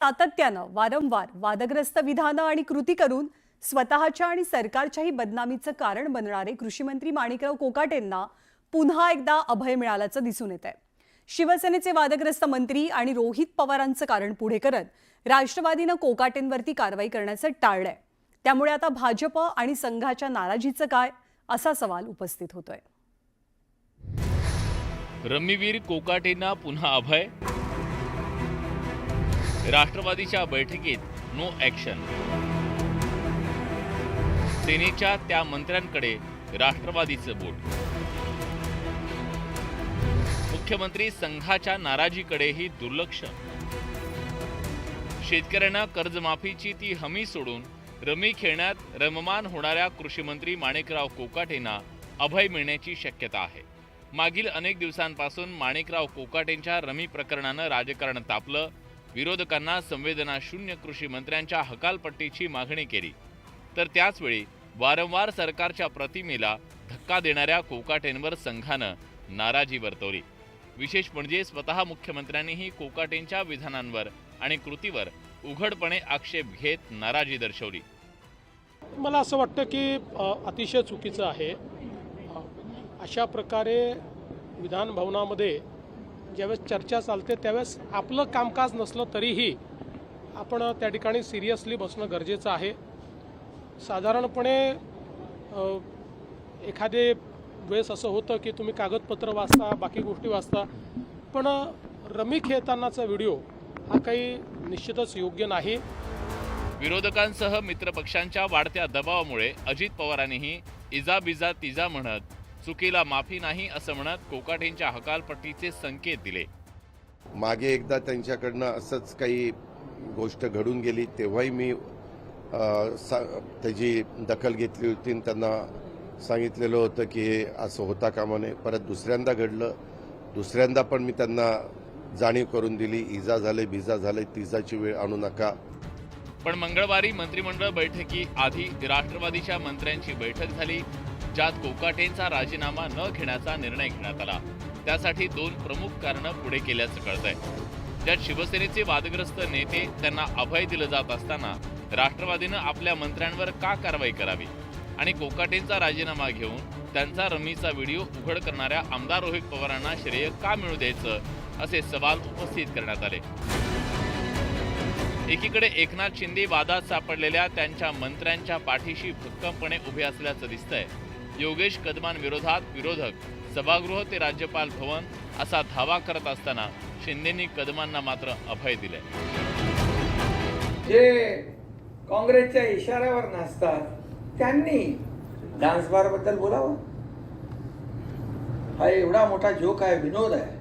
सातत्यानं वारंवार वादग्रस्त विधानं आणि कृती करून स्वतःच्या आणि सरकारच्याही बदनामीचं कारण बनणारे कृषीमंत्री माणिकराव कोकाटेंना पुन्हा एकदा अभय मिळाल्याचं दिसून येत आहे। शिवसेनेचे वादग्रस्त मंत्री आणि रोहित पवारांचं कारण पुढे करत राष्ट्रवादीनं कोकाटेंवरती कारवाई करण्याचं टाळलंय। त्यामुळे आता भाजप आणि संघाच्या नाराजीचं काय असा सवाल उपस्थित होतोय। रम्मीवीर कोकाटेंना पुन्हा अभय। राष्ट्रवादीच्या बैठकीत नो ॲक्शन। सेनेच्या त्या मंत्र्यांकडे राष्ट्रवादीचं बोट। मुख्यमंत्री संघाच्या नाराजीकडेही दुर्लक्ष। शेतकऱ्यांना कर्जमाफीची ती हमी सोडून रमी खेळण्यात रममान होणाऱ्या कृषीमंत्री माणिकराव कोकाटेंना अभय मिळण्याची शक्यता आहे। मागील अनेक दिवसांपासून माणिकराव कोकाटेंच्या रमी प्रकरणानं राजकारण तापलं। विरोधकांना संवेदना शून्य कृषी मंत्र्यांच्या हकालपट्टीची मागणी केली, तर त्याचवेळी वारंवार सरकारच्या प्रतिमेला धक्का देणाऱ्या कोकाटेंवर संघानं नाराजी वर्तवली। विशेष म्हणजे स्वतः मुख्यमंत्र्यांनीही कोकाटेंच्या विधानांवर आणि कृतीवर उघडपणे आक्षेप घेत नाराजी दर्शवली। मला असं वाटतं की अतिशय चुकीचं आहे। अशा प्रकारे विधान भवनामध्ये ज्यावेळेस चर्चा चालते त्यावेळेस आपलं कामकाज नसलं तरीही आपण त्या ठिकाणी सिरियसली बसणं गरजेचं आहे। साधारणपणे एखादे वेळेस असं होतं की तुम्ही कागदपत्र वाचता, बाकी गोष्टी वाचता, पण रमी खेळतानाचा व्हिडिओ हा काही निश्चितच योग्य नाही। विरोधकांसह मित्रपक्षांच्या वाढत्या दबावामुळे अजित पवारांनीही इजा बिजा तिजा म्हणत चुकीला माफी नाही असं म्हणत कोकाटेंच्या हकालपट्टीचे संकेत दिले। मागे एकदा त्यांच्याकडनं असंच काही गोष्ट घडून गेली, तेव्हाही मी त्याची दखल घेतली होती आणि त्यांना सांगितलेलं होतं की हे असं होता कामा नये। परत दुसऱ्यांदा घडलं, दुसऱ्यांदा पण मी त्यांना जाणीव करून दिली, इजा झाले बिजा झाले, तिजाची वेळ आणू नका। पण मंगळवारी मंत्रिमंडळ बैठकीआधी राष्ट्रवादीच्या मंत्र्यांची बैठक झाली, ज्यात कोकाटेंचा राजीनामा न घेण्याचा निर्णय घेण्यात आला। त्यासाठी दोन प्रमुख कारणं पुढे केल्याचं कळतंय। ज्यात शिवसेनेचे वादग्रस्त नेते त्यांना अभय दिलं जात असताना राष्ट्रवादीनं आपल्या मंत्र्यांवर का कारवाई करावी आणि कोकाटेंचा राजीनामा घेऊन त्यांचा रमीचा व्हिडिओ उघड करणाऱ्या आमदार रोहित पवारांना श्रेय का मिळू द्यायचं असे सवाल उपस्थित करण्यात आले। एकीकडे एकनाथ शिंदे वादात सापडलेल्या त्यांच्या मंत्र्यांच्या पाठीशी भक्कमपणे उभे असल्याचं दिसतंय। योगेश कदमान विरोधात विरोधक सभागृह ते राज्यपाल भवन असा धावा करत असताना शिंदेंनी कदमांना मात्र अभय दिले। जे काँग्रेसच्या इशाऱ्यावर नाचतात त्यांनी डान्स बार बद्दल बोलावं। हा एवढा मोठा जोक आहे, विनोद आहे,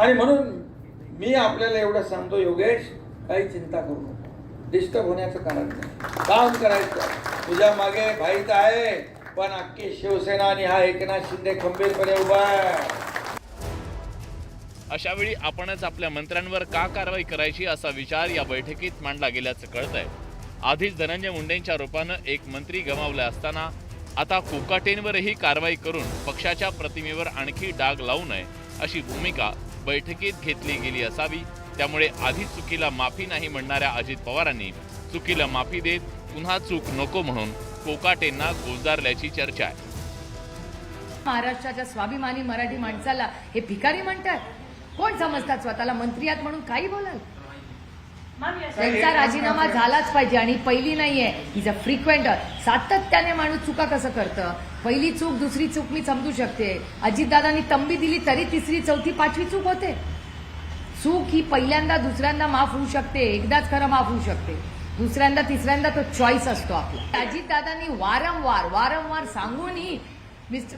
आणि म्हणून मी आपल्याला एवढं सांगतो, योगेश काही चिंता करू नको, डिस्टर्ब होण्याचं कारण नाही, काम करायचं। तुझ्या मागे भाईच आहे, पण अख्खी शिवसेना आणि हा एकनाथ शिंदे खंबीरपणे उभा आहे। अशा वेळी आपणच आपल्या मंत्र्यांवर का कारवाई करायची असा विचार या बैठकीत मांडला गेल्याचं कळतंय। आधीच धनंजय मुंडेंच्या रूपानं एक मंत्री गमावला असताना आता कोकाटेंवरही कारवाई करून पक्षाच्या प्रतिमेवर आणखी डाग लावू नये अशी भूमिका बैठकीत घेतली गेली असावी। त्यामुळे आधी चुकीला माफी नाही म्हणणाऱ्या अजित पवारांनी चुकीला माफी देत पुन्हा चूक नको म्हणून कोकाटेंना गोंजारल्याची चर्चा आहे। महाराष्ट्राच्या स्वाभिमानी मराठी माणसाला हे भिकारी म्हणतात? कोण समजतात स्वतःला मंत्री आहात म्हणून काही बोलाल? त्यांचा राजीनामा झालाच पाहिजे, आणि पहिली नाहीये, इज अ फ्रिक्वेंट। सातत्याने माणूस चुका कसं करतं, पहिली चूक दुसरी चूक मी समजू शकते, अजितदादांनी तंबी दिली तरी तिसरी चौथी पाचवी चूक होते। चूक ही पहिल्यांदा दुसऱ्यांदा माफ होऊ शकते, एकदाच खरं माफ होऊ शकते, दुसऱ्यांदा तिसऱ्यांदा तो चॉईस असतो आपला। अजितदादांनी वारंवार सांगूनही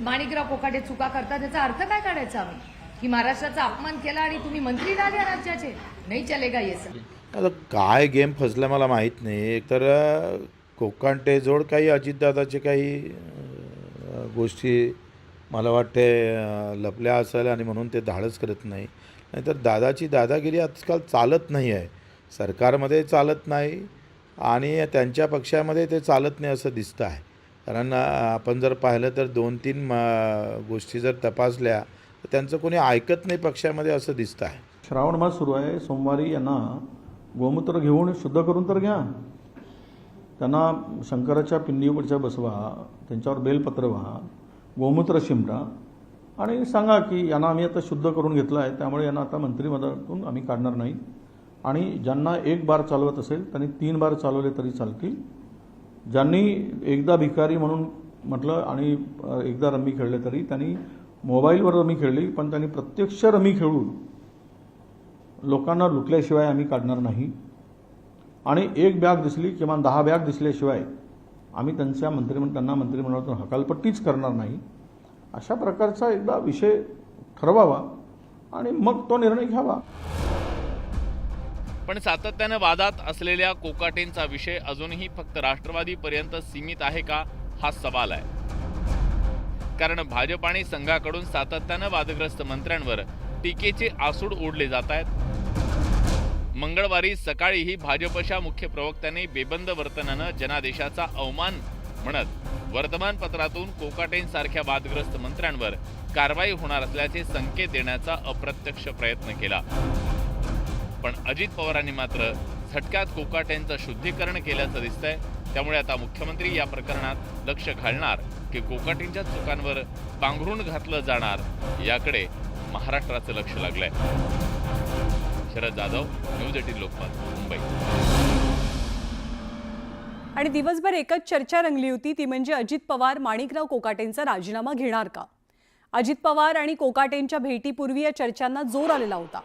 माणिकराव कोकाटे चुका करतात, त्याचा अर्थ काय काढायचा आम्ही? की महाराष्ट्राचा अपमान केला आणि तुम्ही मंत्री झाले राज्याचे? नाही चलेगा ये सर। आता काय गेम फसला मला माहीत नाही। एकतर कोकाटेजवळ काही अजितदादाचे काही गोष्टी मला वाटते लपल्या असेल आणि म्हणून ते धाडस करत नाही, नाहीतर दादाची दादागिरी आजकाल चालत नाही आहे, सरकारमध्ये चालत नाही आणि त्यांच्या पक्षामध्ये ते चालत नाही असं दिसतं आहे। कारण आपण जर पाहिलं तर 2-3 गोष्टी जर तपासल्या तर त्यांचं कोणी ऐकत नाही पक्षामध्ये असं दिसतं आहे। श्रावण मास सुरू आहे। सोमवारी यांना गोमूत्र घेऊन शुद्ध करून तर घ्या. त्यांना शंकराच्या पिंडीवरच्या बसवा, त्यांच्यावर बेलपत्र व्हा, गोमूत्र शिंपडा आणि सांगा की यांना आम्ही आता शुद्ध करून घेतलं आहे, त्यामुळे यांना आता मंत्रिमंडळातून आम्ही काढणार नाही. आणि ज्यांना 1 बार चालवत असेल त्यांनी 3 बार चालवले तरी चालतील. ज्यांनी एकदा भिकारी म्हणून म्हटलं आणि एकदा रमी खेळले तरी त्यांनी मोबाईलवर रमी खेळली, पण त्यांनी प्रत्यक्ष रमी खेळून लोकांना लुटल्याशिवाय आम्ही काढणार नाही. आणि 1 बॅग दिसली किंवा 10 बॅग दिसल्याशिवाय आम्ही त्यांना मंत्रिमंडळातून हकालपट्टीच करणार नाही. अशा प्रकारचा एकदा विषय ठरवावा आणि मग तो निर्णय घ्यावा. पण सातत्यानं वादात असलेल्या कोकाटेंचा विषय अजूनही फक्त राष्ट्रवादीपर्यंत सीमित आहे का, हा सवाल आहे. कारण भाजप आणि संघाकडून सातत्यानं वादग्रस्त मंत्र्यांवर टीकेचे आसूड ओढले जात आहेत. मंगळवारी सकाळीही भाजपच्या मुख्य प्रवक्त्यांनी बेबंद वर्तनानं जनादेशाचा अवमान म्हणत वर्तमानपत्रातून कोकाटेंसारख्या वादग्रस्त मंत्र्यांवर कारवाई होणार असल्याचे संकेत देण्याचा अप्रत्यक्ष प्रयत्न केला. पण अजित पवारांनी मात्र झटक्यात कोकाटेंचं शुद्धीकरण केल्याचं दिसतंय. त्यामुळे आता मुख्यमंत्री या प्रकरणात लक्ष घालणार की कोकाटेंच्या चुकांवर पांघरून घातलं जाणार, याकडे महाराष्ट्राचं लक्ष लागलंय. शरद जाधव, न्यूज 18 लोकमत, मुंबई. आणि दिवसभर एकच चर्चा रंगली होती, ती म्हणजे अजित पवार माणिकराव कोकाटेंचा राजीनामा घेणार का. अजित पवार आणि कोकाटेंच्या भेटीपूर्वी या चर्चांना जोर आलेला होता.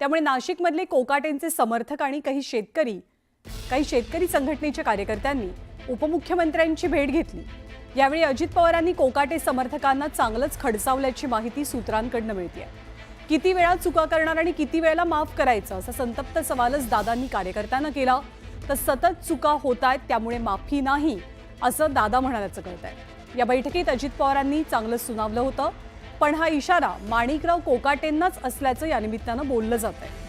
त्यामुळे नाशिकमधले कोकाटेंचे समर्थक आणि काही शेतकरी संघटनेच्या कार्यकर्त्यांनी उपमुख्यमंत्र्यांची भेट घेतली. यावेळी अजित पवारांनी कोकाटे समर्थकांना चांगलंच खडसावल्याची माहिती सूत्रांकडनं मिळते. किती वेळा चुका करणार आणि किती वेळेला माफ करायचं, असा संतप्त सवालच दादांनी कार्यकर्त्यांना केला. तर सतत चुका होत आहेत, त्यामुळे माफी नाही असं दादा म्हणाल्याचं कळतंय. या बैठकीत अजित पवारांनी चांगलं सुनावलं होतं, पण हा इशारा माणिकराव कोकाटेंनाच असल्याचं या निमित्तानं बोललं जात आहे.